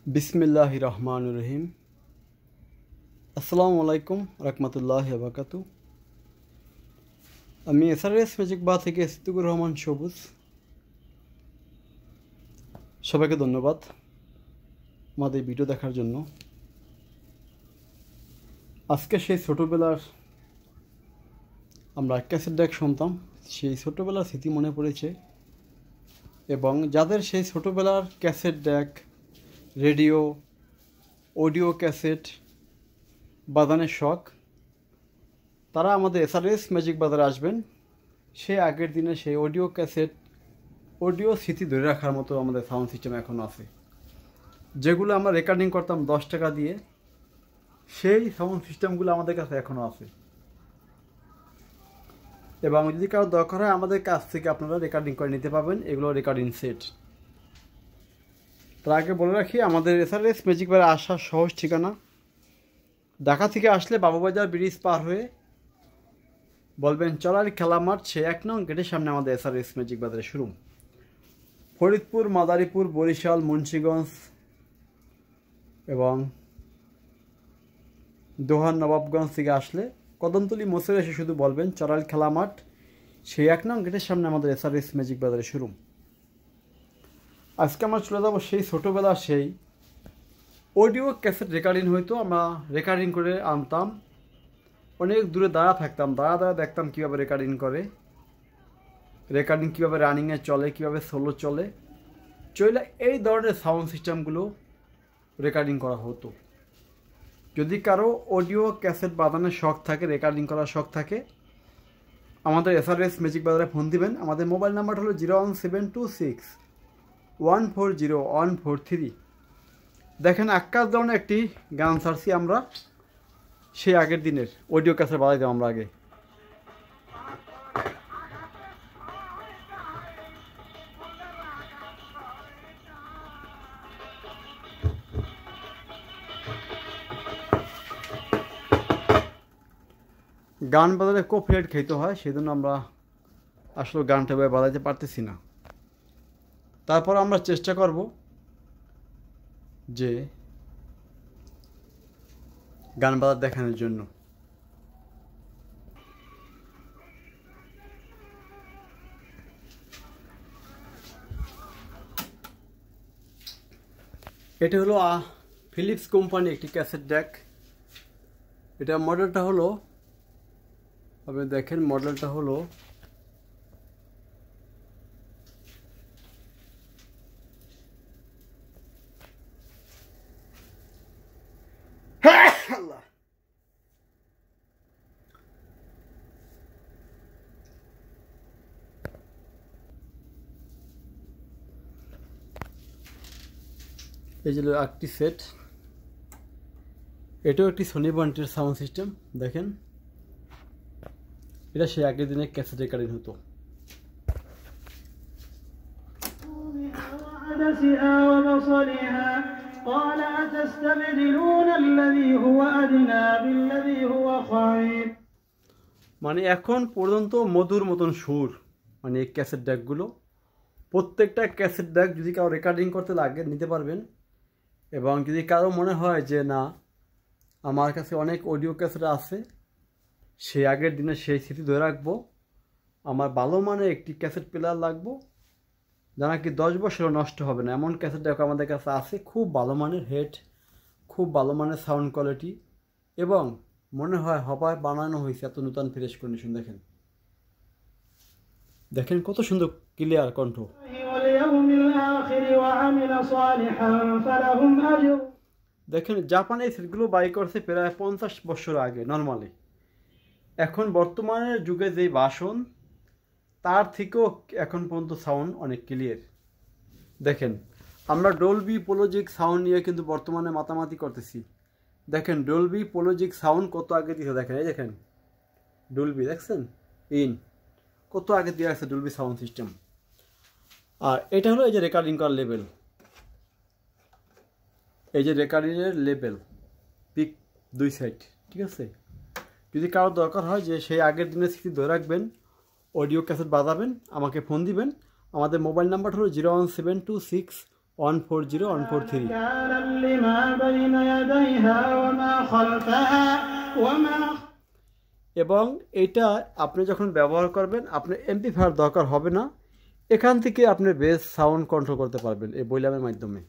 बिस्मिल्लाहिर रहमानिर रहीम। আসসালামু আলাইকুম রহমতুল্লাহি ওয়া বারাকাতু। আমি এসআরএস ম্যাজিক বার থেকে সিদ্দিকুর রহমান সবুজ। সবাইকে ধন্যবাদ আমাদের ভিডিও দেখার জন্য। আজকে সেই ছোটোবেলার আমরা ক্যাসেট ডেক শুনতাম, সেই ছোটোবেলার স্মৃতি মনে পড়েছে। এবং যাদের সেই ছোটোবেলার cassette deck, radio, audio cassette বাজানের শখ, তারা আমাদের এসআরএস ম্যাজিক বাজারে আসবেন। সেই আগের দিনে সেই অডিও ক্যাসেট, অডিও স্মৃতি ধরে রাখার মতো আমাদের সাউন্ড সিস্টেম এখনও আছে, যেগুলো আমরা রেকর্ডিং করতাম 10 টাকা দিয়ে। সেই সাউন্ড সিস্টেমগুলো আমাদের কাছে এখনও আছে, এবং যদি কারো দরকার হয় আমাদের কাছ থেকে আপনারা রেকর্ডিং করে নিতে পারবেন। এগুলো রেকর্ডিং সেট। তার আগে বলে রাখি, আমাদের এসআরএস ম্যাজিক বাজারে আসার সহজ ঠিকানা, ঢাকা থেকে আসলে বাবুবাজার ব্রিজ পার হয়ে বলবেন চলার খেলা মাঠ, সে 1 নং গেটের সামনে আমাদের এসআরএস ম্যাজিক বাজারের শোরুম। ফরিদপুর, মাদারীপুর, বরিশাল, মুন্সিগঞ্জ এবং দোহার, নবাবগঞ্জ থেকে আসলে কদমতলী মোড়ে এসে শুধু বলবেন চলার খেলা মাঠ, সেই 1 নং গেটের সামনে আমাদের এসআরএস ম্যাজিক বাজারের শোরুম। আজকে আমরা চলে যাব সেই ছোটোবেলা, সেই অডিও ক্যাসেট রেকর্ডিং হয়তো আমরা রেকর্ডিং করে আনতাম, অনেক দূরে দাঁড়া থাকতাম, দাঁড়া দেখতাম কীভাবে রেকর্ডিং করে, রেকর্ডিং কীভাবে রানিংয়ে চলে, কীভাবে সোলো চলে, এই ধরনের সাউন্ড সিস্টেমগুলো রেকর্ডিং করা হতো। যদি কারো অডিও ক্যাসেট বাজানোর শখ থাকে, রেকর্ডিং করার শখ থাকে, আমাদের এসআরএস ম্যাজিক বাজারে ফোন দিবেন। আমাদের মোবাইল নাম্বার হলো 01726140143। দেখেন, আকাশ দাউনে একটি গান ছাড়ছি আমরা, সেই আগের দিনের অডিও ক্যাসেট বাজাইতাম আমরা আগে। গান বাজালে কপিরাইট খেতে হয়, সেজন্য আমরা আসলে গানটা বাজাইতে পারতেছি না। তারপর আমরা চেষ্টা করব যে গান বাজার দেখানোর জন্য। এটা হলো ফিলিপস কোম্পানি একটি ক্যাসেট ডেক। এটা মডেলটা হলো, আপনি দেখেন মডেলটা হলো এই যে একটি সেট, এটাও একটি সোনি ব্র্যান্ডের সাউন্ড সিস্টেম। দেখেন, এটা সেই আগের দিনে ক্যাসেট রেকর্ডিং হতো। মানে এখন পর্যন্ত মধুর মতন সুর, মানে এই ক্যাসেট ডেকগুলো, প্রত্যেকটা ক্যাসেট ডেক যদি কারো রেকর্ডিং করতে লাগে নিতে পারবেন। এবং যদি কারো মনে হয় যে না, আমার কাছে অনেক অডিও ক্যাসেট আছে, সেই আগের দিনে সেই স্মৃতি ধরে রাখবো, আমার ভালো মানের একটি ক্যাসেট প্লেয়ার লাগবো, যা নাকি 10 বছরও নষ্ট হবে না, এমন ক্যাসেট ডেক আমাদের কাছে আছে। খুব ভালো মানের হেড, খুব ভালো মানের সাউন্ড কোয়ালিটি, এবং মনে হয় হবার বানানো হয়েছে এত নতুন ফ্রেশ কন্ডিশন। দেখেন দেখেন কত সুন্দর ক্লিয়ার কণ্ঠ। দেখেন, জাপানে এই সেটগুলো বাই করছে প্রায় 50 বছর আগে নর্মালি। এখন বর্তমানের যুগে যে ভাষণ, তার থেকেও এখন পর্যন্ত সাউন্ড অনেক ক্লিয়ার। দেখেন, আমরা ডলবি পোলজিক সাউন্ড নিয়ে কিন্তু বর্তমানে মাতামাতি করতেছি। দেখেন ডলবি পোলজিক সাউন্ড কত আগে দিয়েছে, দেখেন এই দেখেন ডলবি, দেখছেন কত আগে দিয়ে আছে ডলবি সাউন্ড সিস্টেম। আর এটা হলো এই যে রেকর্ডিং করার লেভেল, এই যে রেকর্ডিংয়ের লেভেল, পিক 2 সাইড, ঠিক আছে। যদি কারো দরকার হয় যে সেই আগের দিনের স্মৃতি ধরে রাখবেন, অডিও ক্যাসেট বাজাবেন, আমাকে ফোন দিবেন। আমাদের মোবাইল নাম্বার হলো 01726 140 143। এবং এটা আপনি যখন ব্যবহার করবেন আপনার এমপ্লিফায়ার দরকার হবে না, এখান থেকে আপনি বেস সাউন্ড কন্ট্রোল করতে পারবেন এই ভলিউমের মাধ্যমে।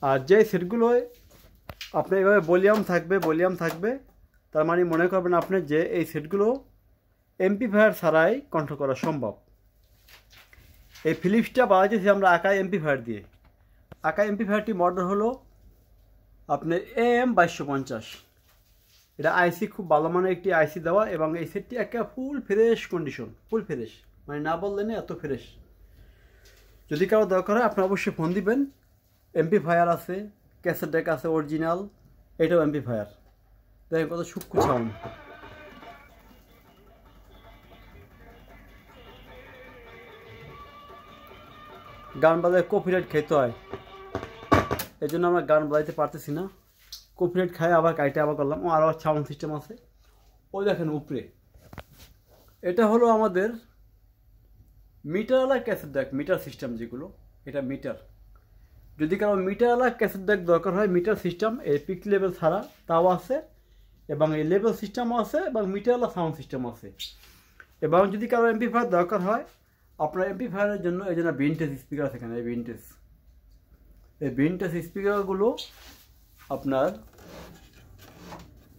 আর যে সেটগুলোয় আপনার এভাবে ভলিউম থাকবে তার মানে মনে করবেন আপনি যে এই সেটগুলো এমপ্লিফায়ার ছাড়াই কন্ট্রোল করা সম্ভব। এই ফিলিপসটা বাজাইতেছি আমরা আকাই এমপ্লিফায়ার দিয়ে। আকাই এমপ্লিফায়ারটি মডেল হলো আপনার AM2250। এটা আইসি খুব ভালো মানের একটি আইসি দেওয়া, এবং এই সেটটি একটা full fresh condition, full fresh মানে না বললে না এত ফ্রেশ। যদি কারো দরকার হয় আপনি অবশ্যই ফোন দিবেন। এমপ্লিফায়ার আছে, ক্যাসেট ডেক আছে অরিজিনাল, এটাও এমপ্লিফায়ার। দেখেন কত সূক্ষ্ম সাউন্ড। গান বাজায় কপিরাইট খেতে হয়, এই জন্য আমরা গান বাজাইতে পারতেছি না। কপিরাইট খায় আবার কাইটে আবার করলাম। ও আরও সাউন্ড সিস্টেম আছে, ওই দেখেন উপরে। এটা হলো আমাদের মিটারওয়ালা ক্যাসেট ডেক, মিটার সিস্টেম যেগুলো, এটা মিটার। যদি কারো মিটারওয়ালা ক্যাসেট ডেক দরকার হয়, মিটার সিস্টেম এই পিক লেভেল ছাড়া তাও আছে, এবং এই লেভেল সিস্টেমও আছে, এবং মিটারওয়ালা সাউন্ড সিস্টেম আছে। এবং যদি কারো এমপ্লিফায়ার দরকার হয়, আপনার এমপ্লিফায়ারের জন্য এই জন্য ভিনটেজ স্পিকার আছে এখানে। এই ভিনটেজ স্পিকারগুলো আপনার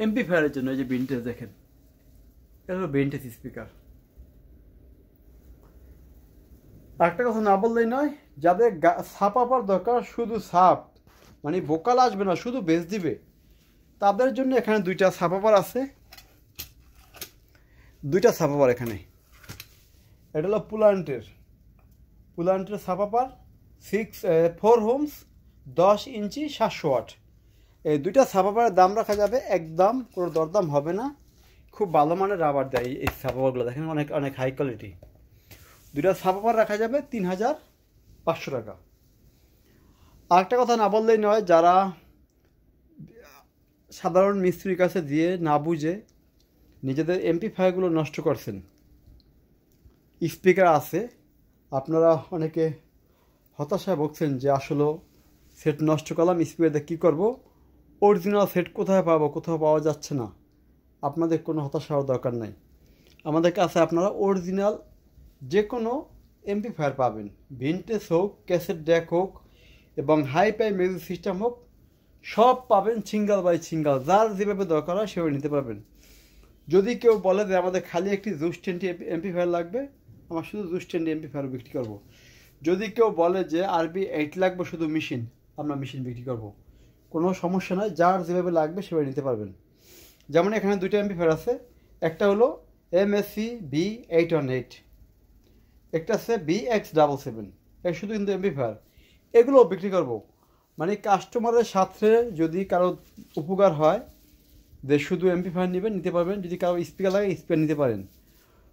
এমপ্লিফায়ারের জন্য, এই যে ভিনটেজ দেখেন, এটা হলো ভিনটেজ স্পিকার। একটা কথা না বললেই নয়, যাদের ছাপাবার দরকার, শুধু ছাপ মানে ভোকাল আসবে না, শুধু বেস দিবে, তাদের জন্য এখানে দুইটা ছাপাবার আছে। দুইটা ছাপাবার এখানে, এটা হলো পুলান্টের ছাপাবার 4 হোমস 10 ইঞ্চি 700 ওয়াট। এই দুইটা ছাপাবারের দাম রাখা যাবে একদম, কোনো দরদাম হবে না। খুব ভালো মানের রাবার দেয় এই ছাপাবারগুলো, দেখেন অনেক অনেক হাই কোয়ালিটি। দুইটা ছাপাবার রাখা যাবে 3500 টাকা। আরেকটা কথা না বললেই নয়, যারা সাধারণ মিস্ত্রির কাছে দিয়ে না বুঝে নিজেদের এমপ্লিফায়ারগুলো নষ্ট করছেন। স্পিকার আছে, আপনারা অনেকে হতাশায় ভুগছেন যে আসলে সেট নষ্ট করলাম, স্পিকার দিয়ে কী করবো, অরিজিনাল সেট কোথায় পাবো, কোথাও পাওয়া যাচ্ছে না। আপনাদের কোনো হতাশা হওয়ার দরকার নাই। আমাদের কাছে আপনারা অরিজিনাল যে কোনো এমপ্লিফায়ার পাবেন, ভিনটেজ হোক, ক্যাসেট ডেক হোক, এবং হাই পাই মিউজিক সিস্টেম হোক, সব পাবেন সিঙ্গেল বাই সিঙ্গেল। যার যেভাবে দরকার হয় সেভাবে নিতে পারবেন। যদি কেউ বলে যে আমাদের খালি একটি জুস 20 এমপ্লিফায়ার লাগবে, আমার শুধু জুস 20 এমপ্লিফায়ার বিক্রি করবো। যদি কেউ বলে যে RB 8 লাগবে শুধু মেশিন, আমরা মেশিন বিক্রি করবো, কোনো সমস্যা নয়। যার যেভাবে লাগবে সেভাবে নিতে পারবেন। যেমন এখানে দুইটা এমপ্লিফায়ার আছে, একটা হলো MSC B818, একটা আছে BX77, এই শুধু কিন্তু এমপ্লিফায়ার, এগুলো বিক্রি করবো। মানে কাস্টমারের সাথে যদি কারো উপকার হয় যে শুধু এমপ্লিফায়ার নেবেন, নিতে পারবেন। যদি কারো স্পিকার লাগে স্পিকার নিতে পারেন।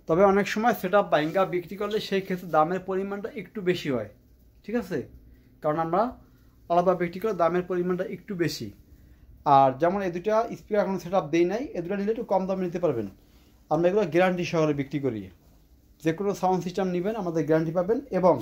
তবে অনেক সময় সেট আপ বাইঙ্গা বিক্রি করলে সেই ক্ষেত্রে দামের পরিমাণটা একটু বেশি হয়, ঠিক আছে, কারণ আমরা আলাদা বিক্রি করে দামের পরিমাণটা একটু বেশি। আর যেমন এই দুটা স্পিকার এখন সেট আপ দেই নাই, এই দুটো নিলে একটু কম দামে নিতে পারবেন। আমরা এগুলো গ্যারান্টি সহকারে বিক্রি করি। যে কোনো সাউন্ড সিস্টেম নেবেন আমাদের গ্যারান্টি পাবেন, এবং